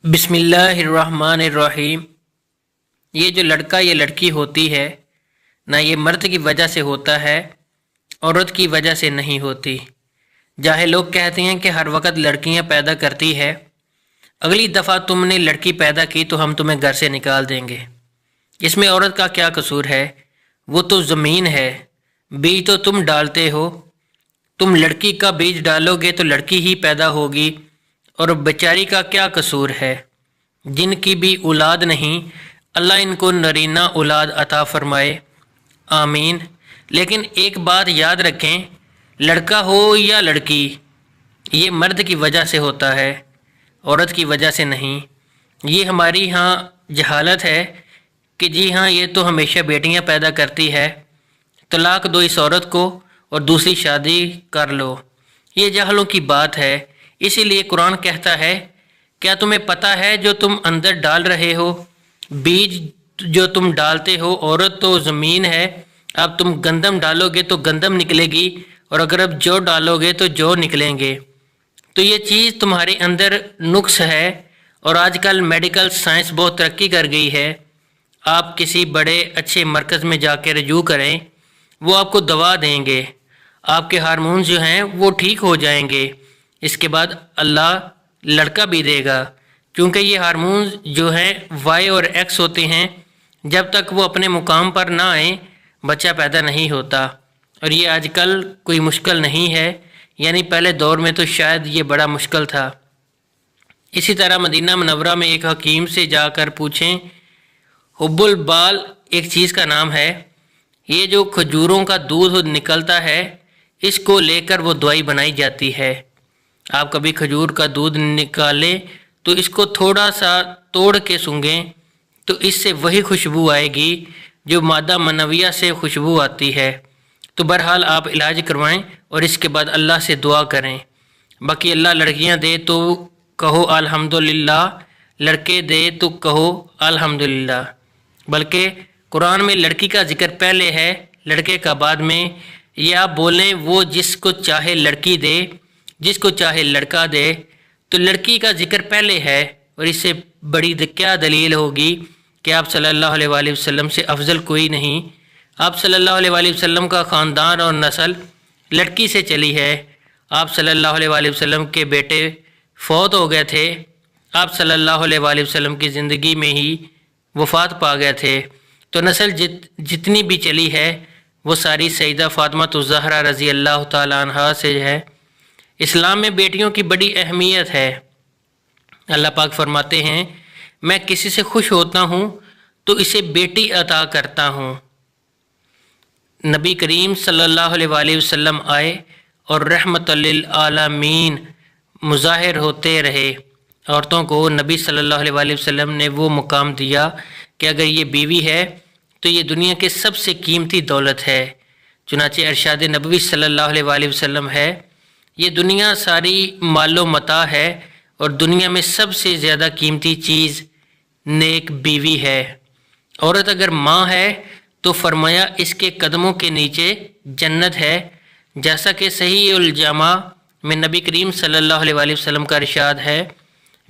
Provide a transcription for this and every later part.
बिस्मिल्लाहिर्रहमानिर्रहीम। ये जो लड़का या लड़की होती है ना, ये मर्द की वजह से होता है, औरत की वजह से नहीं होती। चाहे लोग कहते हैं कि हर वक्त लड़कियां पैदा करती है, अगली दफ़ा तुमने लड़की पैदा की तो हम तुम्हें घर से निकाल देंगे। इसमें औरत का क्या कसूर है? वो तो ज़मीन है, बीज तो तुम डालते हो। तुम लड़की का बीज डालोगे तो लड़की ही पैदा होगी, और बेचारी का क्या कसूर है? जिनकी भी औलाद नहीं, अल्लाह इनको नरीना औलाद अता फरमाए, आमीन। लेकिन एक बात याद रखें, लड़का हो या लड़की, ये मर्द की वजह से होता है, औरत की वजह से नहीं। ये हमारी यहाँ जहालत है कि जी हाँ, ये तो हमेशा बेटियाँ पैदा करती है, तलाक दो इस औरत को और दूसरी शादी कर लो। ये जहलों की बात है। इसीलिए कुरान कहता है, क्या तुम्हें पता है जो तुम अंदर डाल रहे हो, बीज जो तुम डालते हो? औरत तो ज़मीन है, अब तुम गंदम डालोगे तो गंदम निकलेगी, और अगर अब जौ डालोगे तो जौ निकलेंगे। तो ये चीज़ तुम्हारे अंदर नुक्स है। और आजकल मेडिकल साइंस बहुत तरक्की कर गई है। आप किसी बड़े अच्छे मरकज़ में जाकर रजू करें, वो आपको दवा देंगे, आपके हार्मोन्स जो हैं वो ठीक हो जाएंगे। इसके बाद अल्लाह लड़का भी देगा, क्योंकि ये हार्मोन्स जो हैं वाई और एक्स होते हैं। जब तक वो अपने मुकाम पर ना आए, बच्चा पैदा नहीं होता। और ये आजकल कोई मुश्किल नहीं है, यानी पहले दौर में तो शायद ये बड़ा मुश्किल था। इसी तरह मदीना मुनव्वरा में एक हकीम से जाकर पूछें, हुब्बुल बाल एक चीज़ का नाम है। ये जो खजूरों का दूध निकलता है, इसको लेकर वो दवाई बनाई जाती है। आप कभी खजूर का दूध निकालें तो इसको थोड़ा सा तोड़ के सूंघें, तो इससे वही खुशबू आएगी जो मादा मनविया से खुशबू आती है। तो बहरहाल आप इलाज करवाएं और इसके बाद अल्लाह से दुआ करें। बाकी अल्लाह लड़कियां दे तो कहो अल्हम्दुलिल्लाह, लड़के दे तो कहो अल्हम्दुलिल्लाह। बल्कि कुरान में लड़की का जिक्र पहले है, लड़के का बाद में। या बोलें वो जिसको चाहे लड़की दे, जिसको चाहे लड़का दे, तो लड़की का जिक्र पहले है। और इससे बड़ी क्या दलील होगी कि आप सल्लल्लाहु अलैहि वसल्लम से अफजल कोई नहीं। आप सल्लल्लाहु अलैहि वसल्लम का ख़ानदान और नस्ल लड़की से चली है। आप सल्लल्लाहु अलैहि वसल्लम के बेटे फौत हो गए थे, आप सल्लल्लाहु अलैहि वसल्लम की ज़िंदगी में ही वफ़ात पा गए थे। तो नस्ल जितनी भी चली है वो सारी सईदा फ़ातिमा ज़हरा रज़ी अल्लाह ताला अन्हा से है। इस्लाम में बेटियों की बड़ी अहमियत है। अल्लाह पाक फरमाते हैं, मैं किसी से खुश होता हूँ तो इसे बेटी अता करता हूँ। नबी करीम सल्लल्लाहु अलैहि वसल्लम आए और रहमतुल लिल आलमीन मुज़ाहिर होते रहे। औरतों को नबी सल्लल्लाहु अलैहि वसल्लम ने वो मुकाम दिया कि अगर ये बीवी है तो ये दुनिया के सबसे कीमती दौलत है। चुनाचे अरशाद नबवी सल्लल्लाहु अलैहि वसल्लम है, ये दुनिया सारी मालो मता है, और दुनिया में सबसे ज़्यादा कीमती चीज़ नेक बीवी है। औरत अगर माँ है तो फरमाया इसके कदमों के नीचे जन्नत है। जैसा कि सही उल जमा में नबी करीम सल्लल्लाहु अलैहि वसल्लम का इरशाद है,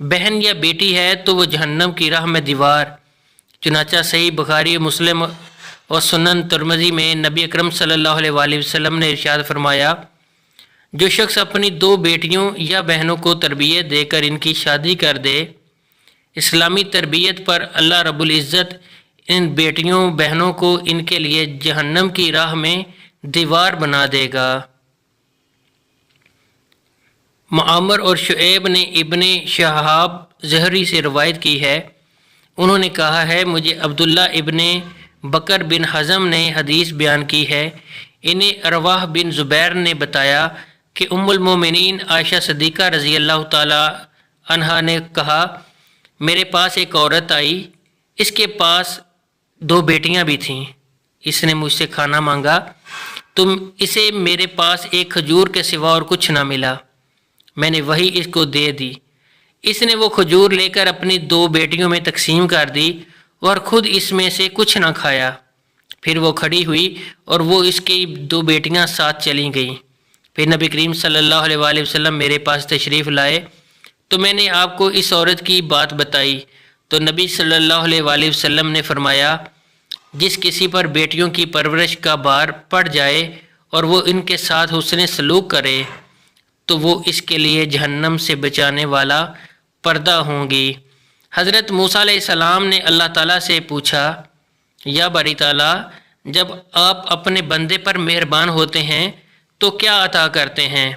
बहन या बेटी है तो वो जहन्नम की राह में दीवार। चुनाचा सही बुखारी, मुस्लिम और सुनन तिरमिज़ी में नबी अकरम सल्लल्लाहु अलैहि वसल्लम ने इरशाद फरमाया, जो शख्स अपनी दो बेटियों या बहनों को तरबियत देकर इनकी शादी कर दे, इस्लामी तरबियत पर अल्लाह रब्बुल इज़्ज़त इन बेटियों बहनों को इनके लिए जहन्नम की राह में दीवार बना देगा। मुआमर और शुएब ने इब्ने शहाब ज़हरी से रवायत की है, उन्होंने कहा है, मुझे अब्दुल्ला इब्ने बकर बिन हज़म ने हदीस बयान की है। इन्हें अरवाह बिन ज़ुबैर ने बताया कि उम्मुल मोमिनीन आयशा सदीक़ा रज़ी अल्लाह ताला अन्हा ने कहा, मेरे पास एक औरत आई, इसके पास दो बेटियां भी थीं। इसने मुझसे खाना मांगा तो इसे मेरे पास एक खजूर के सिवा और कुछ ना मिला। मैंने वही इसको दे दी। इसने वो खजूर लेकर अपनी दो बेटियों में तकसीम कर दी और ख़ुद इसमें से कुछ ना खाया। फिर वो खड़ी हुई और वो इसकी दो बेटियां साथ चली गईं। फिर नबी करीम सल्लल्लाहु अलैहि वसल्लम मेरे पास तशरीफ़ लाए تو میں نے آپ کو اس عورت کی بات بتائی تو نبی صلی اللہ علیہ وآلہ وسلم نے فرمایا جس کسی پر بیٹیوں کی پرورش کا بار پڑ جائے اور وہ ان کے ساتھ حسن سلوک کرے تو وہ اس کے لیے جہنم سے بچانے والا پردہ ہوں گی۔ حضرت موسیٰ علیہ السلام نے اللہ تعالیٰ سے پوچھا یا باری تعالیٰ جب آپ اپنے بندے پر مہربان ہوتے ہیں تو کیا عطا کرتے ہیں؟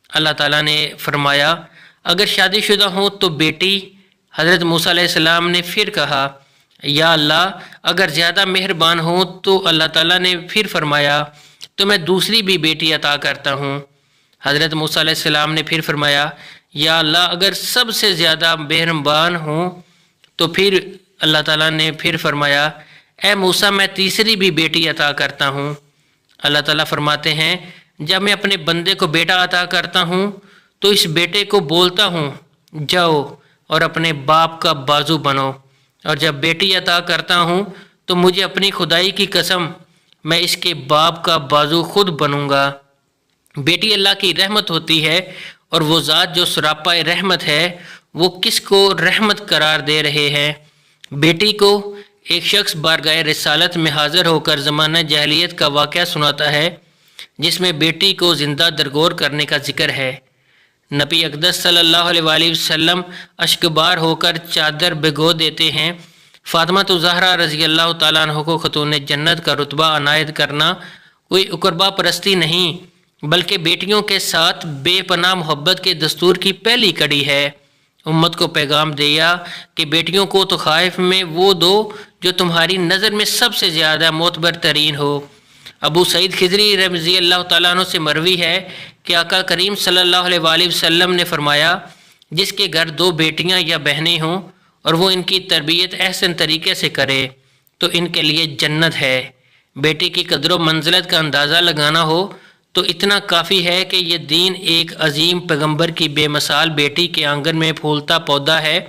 اللہ تعالیٰ نے فرمایا اگر شادی شدہ ہوں تو بیٹی۔ حضرت موسیٰ علیہ السلام نے پھر کہا یا اللہ اگر زیادہ مہربان ہوں تو اللہ تعالیٰ نے پھر فرمایا تو میں دوسری بھی بیٹی عطا کرتا ہوں۔ حضرت موسیٰ علیہ السلام نے پھر فرمایا یا اللہ اگر سب سے زیادہ مہربان ہوں تو پھر اللہ تعالیٰ نے پھر فرمایا اے موسیٰ میں تیسری بھی بیٹی عطا کرتا ہوں۔ اللہ تعالیٰ فرماتے ہیں جب میں اپنے بندے کو بیٹا عطا کرتا ہوں تو اس بیٹے کو بولتا ہوں جاؤ اور اپنے باپ کا بازو بنو، اور جب بیٹی عطا کرتا ہوں تو مجھے اپنی خدائی کی قسم میں اس کے باپ کا بازو خود بنوں گا۔ بیٹی اللہ کی رحمت ہوتی ہے اور وہ ذات جو سراپا رحمت ہے وہ کس کو رحمت قرار دے رہے ہیں؟ بیٹی کو ایک شخص بارگاہ رسالت میں حاضر ہو کر زمانہ جاہلیت کا واقعہ سناتا ہے جس میں بیٹی کو زندہ درگور کرنے کا ذکر ہے۔ نبی اقدس صلی اللہ علیہ وآلہ وسلم اشکبار ہو کر چادر بھگو دیتے ہیں۔ فاطمہ زہرا رضی اللہ تعالیٰ عنہ کو خاتون جنت کا رتبہ عنایت کرنا کوئی اقربا پرستی نہیں بلکہ بیٹیوں کے ساتھ بے پناہ محبت کے دستور کی پہلی کڑی ہے۔ امت کو پیغام دیا کہ بیٹیوں کو تو خائف میں وہ دو جو تمہاری نظر میں سب سے زیادہ معتبر ترین ہو۔ ابو سعید خدری رضی اللہ تعالیٰ عنہ سے مروی ہے کہ آقا کریم صلی اللہ علیہ وآلہ وسلم نے فرمایا جس کے گھر دو بیٹیاں یا بہنیں ہوں اور وہ ان کی تربیت احسن طریقے سے کرے تو ان کے لیے جنت ہے۔ بیٹی کی قدر و منزلت کا اندازہ لگانا ہو تو اتنا کافی ہے کہ یہ دین ایک عظیم پیغمبر کی بے مثال بیٹی کے آنگن میں پھولتا پودا ہے۔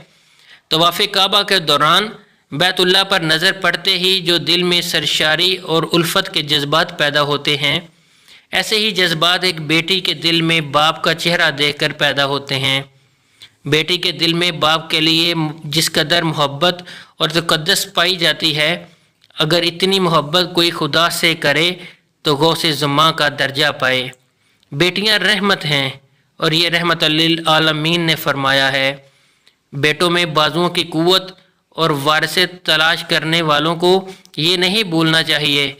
طواف کعبہ کے دوران بیت اللہ پر نظر پڑتے ہی جو دل میں سرشاری اور الفت کے جذبات پیدا ہوتے ہیں ایسے ہی جذبات ایک بیٹی کے دل میں باپ کا چہرہ دیکھ کر پیدا ہوتے ہیں۔ بیٹی کے دل میں باپ کے لیے جس قدر محبت اور تقدس پائی جاتی ہے اگر اتنی محبت کوئی خدا سے کرے تو غوث زماں کا درجہ پائے۔ بیٹیاں رحمت ہیں اور یہ رحمت للعالمین نے فرمایا ہے۔ بیٹوں میں بازوؤں کی قوت اور وارثت تلاش کرنے والوں کو یہ نہیں بھولنا چاہیے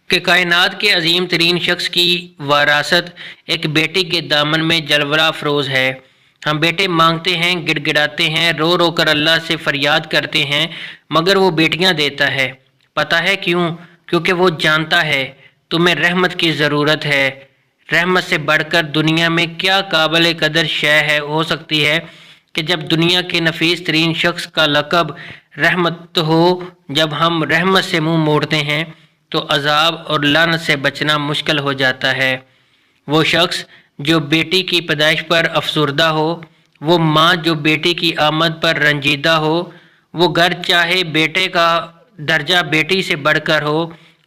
کہ کائنات کے عظیم ترین شخص کی وراثت ایک بیٹی کے دامن میں جلوہ افروز ہے۔ ہم بیٹے مانگتے ہیں، گڑ گڑاتے ہیں، رو رو کر اللہ سے فریاد کرتے ہیں مگر وہ بیٹیاں دیتا ہے۔ پتہ ہے کیوں؟ کیونکہ وہ جانتا ہے تمہیں رحمت کی ضرورت ہے۔ رحمت سے بڑھ کر دنیا میں کیا قابل قدر شے ہے ہو سکتی ہے کہ جب دنیا کے نفیس ترین شخص کا لقب رحمت ہو، جب ہم رحمت سے منہ موڑتے ہیں تو عذاب اور لعنت سے بچنا مشکل ہو جاتا ہے۔ وہ شخص جو بیٹی کی پیدائش پر افسردہ ہو، وہ ماں جو بیٹی کی آمد پر رنجیدہ ہو، وہ گھر چاہے بیٹے کا درجہ بیٹی سے بڑھ کر ہو،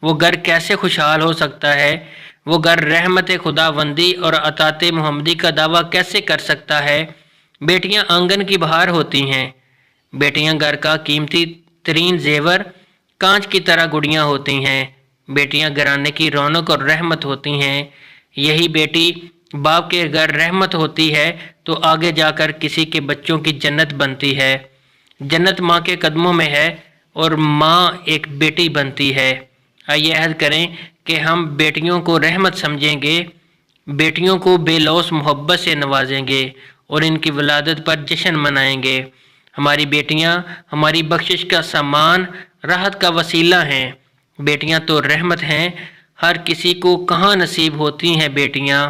وہ گھر کیسے خوشحال ہو سکتا ہے؟ وہ گھر رحمت خداوندی اور عطاء محمدی کا دعویٰ کیسے کر سکتا ہے؟ بیٹیاں آنگن کی بہار ہوتی ہیں۔ بیٹیاں گھر کا قیمتی ترین زیور کانچ کی طرح گڑیاں ہوتی ہیں۔ بیٹیاں گھرانے کی رونق اور رحمت ہوتی ہیں۔ یہی بیٹی باپ کے گھر رحمت ہوتی ہے تو آگے جا کر کسی کے بچوں کی جنت بنتی ہے۔ جنت ماں کے قدموں میں ہے اور ماں ایک بیٹی بنتی ہے۔ آئیے عہد کریں کہ ہم بیٹیوں کو رحمت سمجھیں گے، بیٹیوں کو بے لوث محبت سے نوازیں گے اور ان کی ولادت پر جشن منائیں گے۔ ہماری بیٹیاں ہماری بخشش کا سامان، راحت کا وسیلہ ہیں۔ بیٹیاں تو رحمت ہیں، ہر کسی کو کہاں نصیب ہوتی ہیں بیٹیاں۔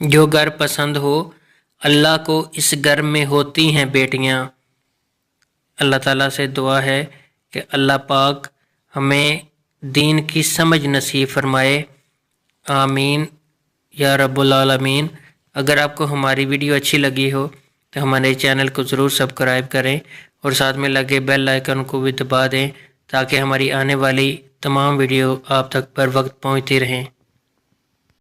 جو گھر پسند ہو اللہ کو اس گھر میں ہوتی ہیں بیٹیاں۔ اللہ تعالیٰ سے دعا ہے کہ اللہ پاک ہمیں دین کی سمجھ نصیب فرمائے، آمین یا رب العالمین۔ اگر آپ کو ہماری ویڈیو اچھی لگی ہو تو ہمارے چینل کو ضرور سبسکرائب کریں اور ساتھ میں لگے بیل آئیکن کو بھی دبا دیں تاکہ ہماری آنے والی تمام ویڈیو آپ تک بر وقت پہنچتی رہیں۔